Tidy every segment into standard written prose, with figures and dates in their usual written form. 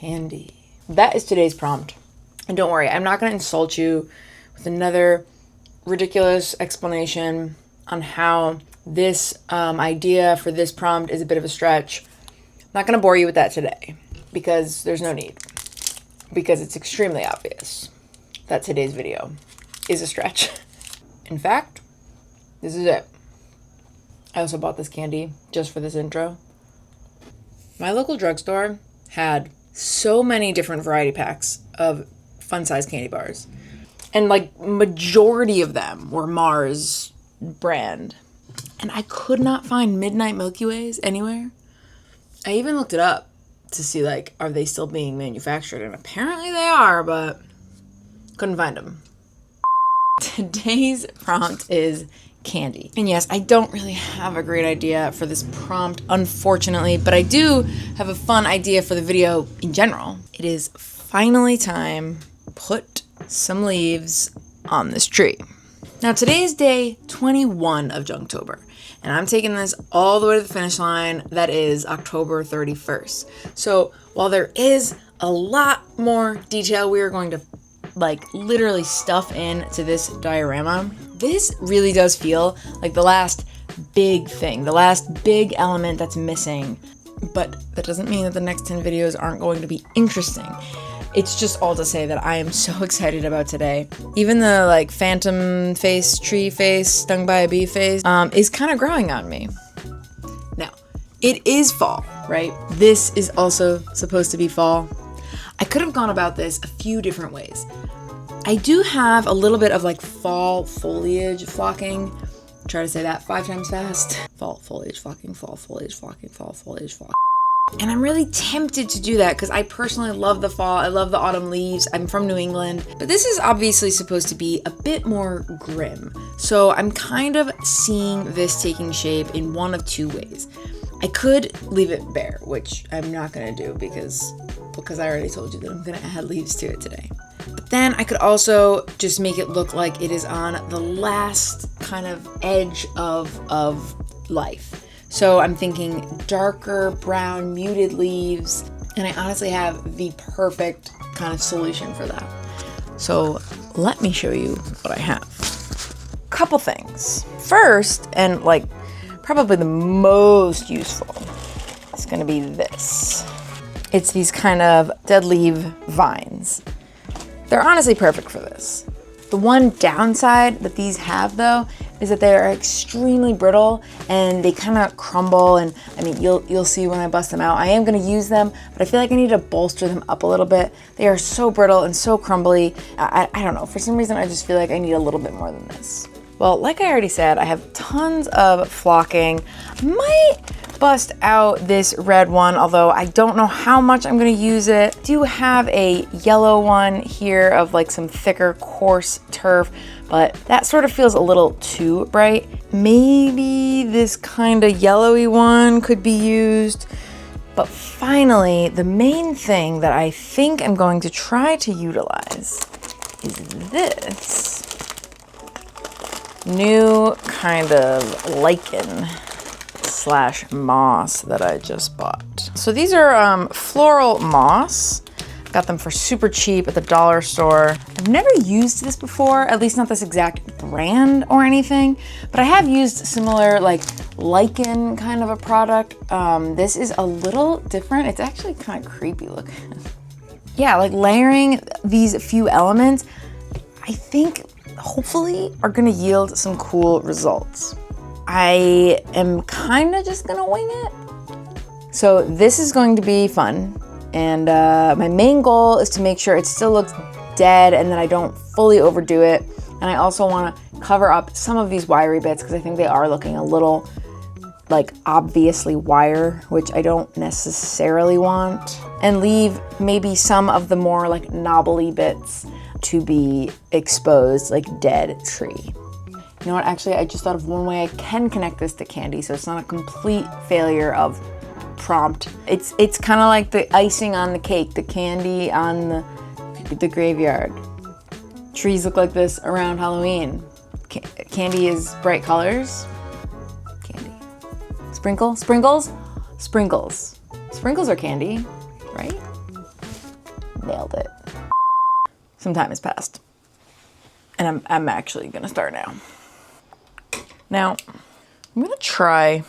candy. That is today's prompt. And don't worry, I'm not going to insult you with another ridiculous explanation on how this idea for this prompt is a bit of a stretch. I'm not going to bore you with that today because there's no need. Because it's extremely obvious that today's video is a stretch. In fact, this is it. I also bought this candy just for this intro. My local drugstore had so many different variety packs of fun-sized candy bars. And like majority of them were Mars brand. And I could not find Midnight Milkyways anywhere. I even looked it up to see like, are they still being manufactured? And apparently they are, but couldn't find them. Today's prompt is candy. And yes, I don't really have a great idea for this prompt, unfortunately, but I do have a fun idea for the video in general. It is finally time to put some leaves on this tree. Now today is day 21 of Junktober, and I'm taking this all the way to the finish line. That is October 31st. So while there is a lot more detail we are going to like literally stuff into this diorama, this really does feel like the last big thing, the last big element that's missing. But that doesn't mean that the next 10 videos aren't going to be interesting. It's just all to say that I am so excited about today. Even the like phantom face, tree face, stung by a bee face is kind of growing on me. Now, it is fall, right? This is also supposed to be fall. I could have gone about this a few different ways. I do have a little bit of like fall foliage flocking. Try to say that 5 times fast. Fall foliage flocking, fall foliage flocking, fall foliage flocking. And I'm really tempted to do that because I personally love the fall. I love the autumn leaves. I'm from New England. But this is obviously supposed to be a bit more grim. So I'm kind of seeing this taking shape in one of two ways. I could leave it bare, which I'm not going to do because I already told you that I'm going to add leaves to it today. But then I could also just make it look like it is on the last kind of edge of life. So I'm thinking darker brown muted leaves, and I honestly have the perfect kind of solution for that. So let me show you what I have. Couple things. First, and like probably the most useful, is going to be this. It's these kind of dead leaf vines. They're honestly perfect for this. The one downside that these have though is that they are extremely brittle and they kind of crumble, and I mean you'll see when I bust them out. I am going to use them, but I feel like I need to bolster them up a little bit. They are so brittle and so crumbly. I don't know, for some reason I just feel like I need a little bit more than this. Well, like I already said, I have tons of flocking. I might bust out this red one, although I don't know how much I'm going to use it. I do have a yellow one here of like some thicker coarse turf, but that sort of feels a little too bright. Maybe this kind of yellowy one could be used. But finally, the main thing that I think I'm going to try to utilize is this new kind of lichen / moss that I just bought. So these are floral moss. Got them for super cheap at the dollar store. I've never used this before, at least not this exact brand or anything, but I have used similar like lichen kind of a product. This is a little different. It's actually kind of creepy looking. Yeah, like layering these few elements, I think hopefully are gonna yield some cool results. I am kind of just gonna wing it. So this is going to be fun. And my main goal is to make sure it still looks dead and that I don't fully overdo it. And I also want to cover up some of these wiry bits because I think they are looking a little like obviously wire, which I don't necessarily want. And leave maybe some of the more like knobbly bits to be exposed, like dead tree. You know what, actually, I just thought of one way I can connect this to candy so it's not a complete failure of prompt. It's kind of like the icing on the cake, the candy on the graveyard. Trees look like this around Halloween. Candy is bright colors. Candy. Sprinkles? Sprinkles are candy, right? some time has passed. And I'm actually gonna start now. Now, I'm gonna try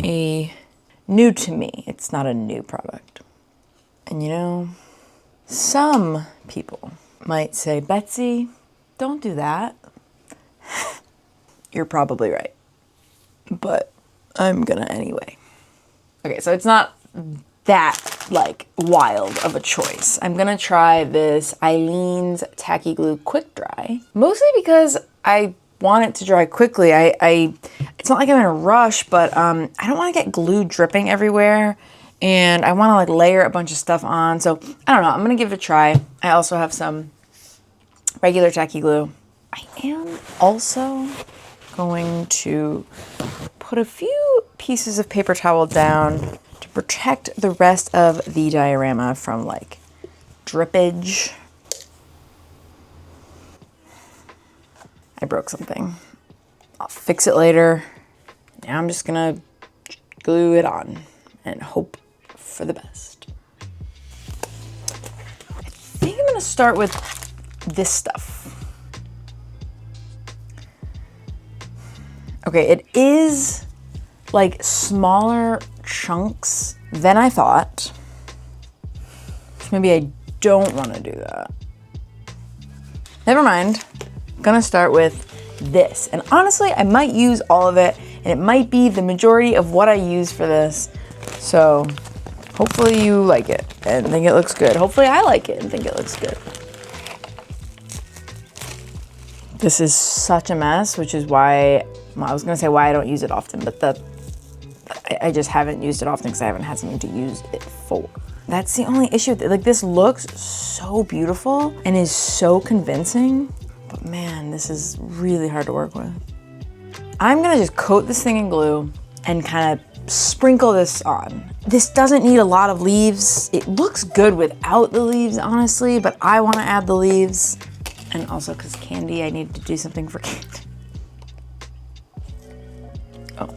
a new to me. It's not a new product. And you know, some people might say, Betsy, don't do that. You're probably right. But I'm gonna anyway. Okay, so it's not that like wild of a choice. I'm gonna try this Eileen's Tacky Glue Quick Dry, mostly because I want it to dry quickly. It's not like I'm in a rush, but I don't want to get glue dripping everywhere, and I want to like layer a bunch of stuff on. So I don't know. I'm gonna give it a try. I also have some regular tacky glue. I am also going to put a few pieces of paper towel down to protect the rest of the diorama from like drippage. I broke something. I'll fix it later. Now I'm just gonna glue it on and hope for the best. I think I'm gonna start with this stuff. Okay, it is like smaller chunks than I thought. So maybe I don't want to do that. Never mind. I'm gonna start with this. And honestly, I might use all of it, and it might be the majority of what I use for this. So hopefully you like it and think it looks good. Hopefully I like it and think it looks good. This is such a mess, which is why, well, I was gonna say why I don't use it often, but I just haven't used it often because I haven't had something to use it for. That's the only issue. Like, this looks so beautiful and is so convincing, but man, this is really hard to work with. I'm gonna just coat this thing in glue and kind of sprinkle this on. This doesn't need a lot of leaves. It looks good without the leaves, honestly, but I wanna add the leaves. And also because candy, I need to do something for candy. Oh,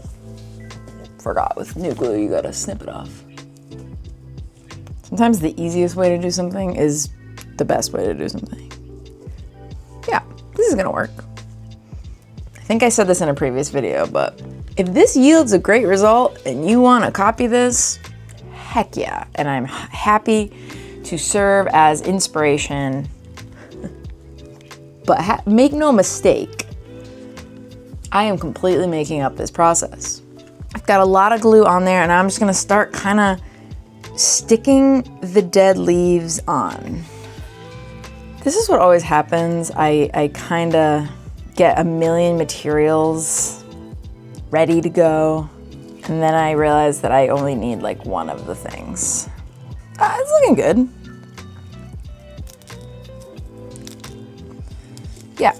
forgot, with new glue, you gotta snip it off. Sometimes the easiest way to do something is the best way to do something. Yeah, this is gonna work. I think I said this in a previous video, but if this yields a great result and you wanna copy this, heck yeah. And I'm happy to serve as inspiration. But make no mistake, I am completely making up this process. I've got a lot of glue on there, and I'm just gonna start kind of sticking the dead leaves on. This is what always happens. I kind of get a million materials ready to go, and then I realize that I only need like one of the things. It's looking good. Yeah,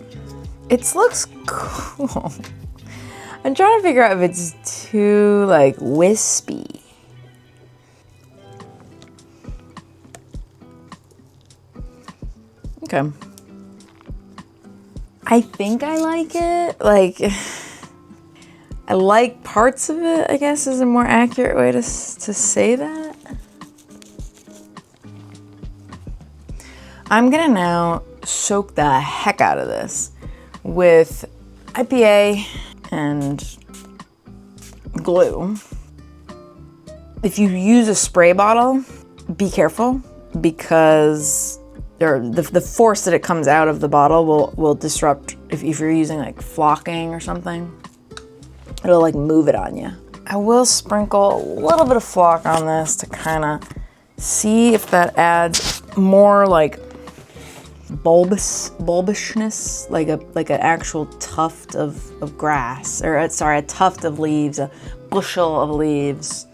it looks cool. I'm trying to figure out if it's too like wispy. Okay. I think I like it. Like, I like parts of it, I guess, is a more accurate way to say that. I'm gonna now soak the heck out of this with IPA and glue. If you use a spray bottle, be careful, because the force that it comes out of the bottle will disrupt. If you're using like flocking or something, it'll like move it on you. I will sprinkle a little bit of flock on this to kind of see if that adds more like bulbishness, like an actual tuft of grass, or sorry, a tuft of leaves, a bushel of leaves.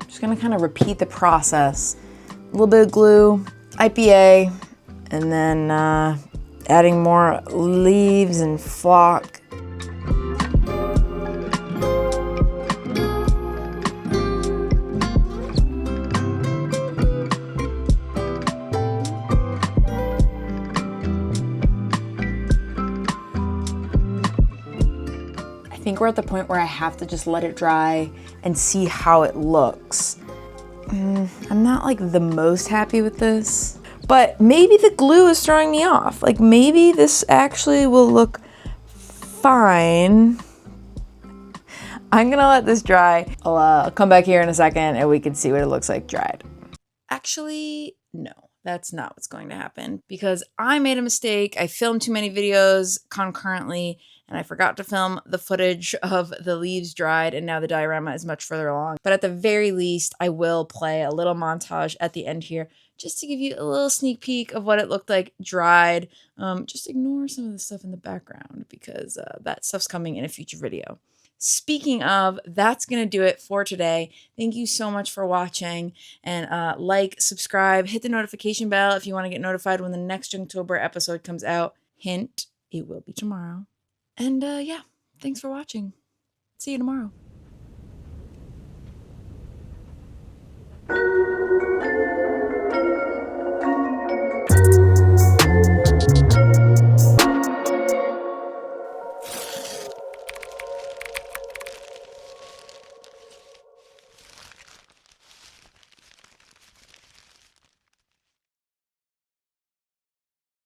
Just gonna kind of repeat the process. A little bit of glue, IPA, and then adding more leaves and flock. think we're at the point where I have to just let it dry and see how it looks. I'm not like the most happy with this, but maybe the glue is throwing me off. Like maybe this actually will look fine. I'm gonna let this dry. I'll come back here in a second and we can see what it looks like dried. Actually, no, that's not what's going to happen because I made a mistake. I filmed too many videos concurrently and I forgot to film the footage of the leaves dried, and now the diorama is much further along. But at the very least, I will play a little montage at the end here just to give you a little sneak peek of what it looked like dried. Just ignore some of the stuff in the background because that stuff's coming in a future video. Speaking of, that's going to do it for today. Thank you so much for watching, and like, subscribe, hit the notification bell if you want to get notified when the next Junktober episode comes out. Hint, it will be tomorrow. And yeah, thanks for watching. See you tomorrow.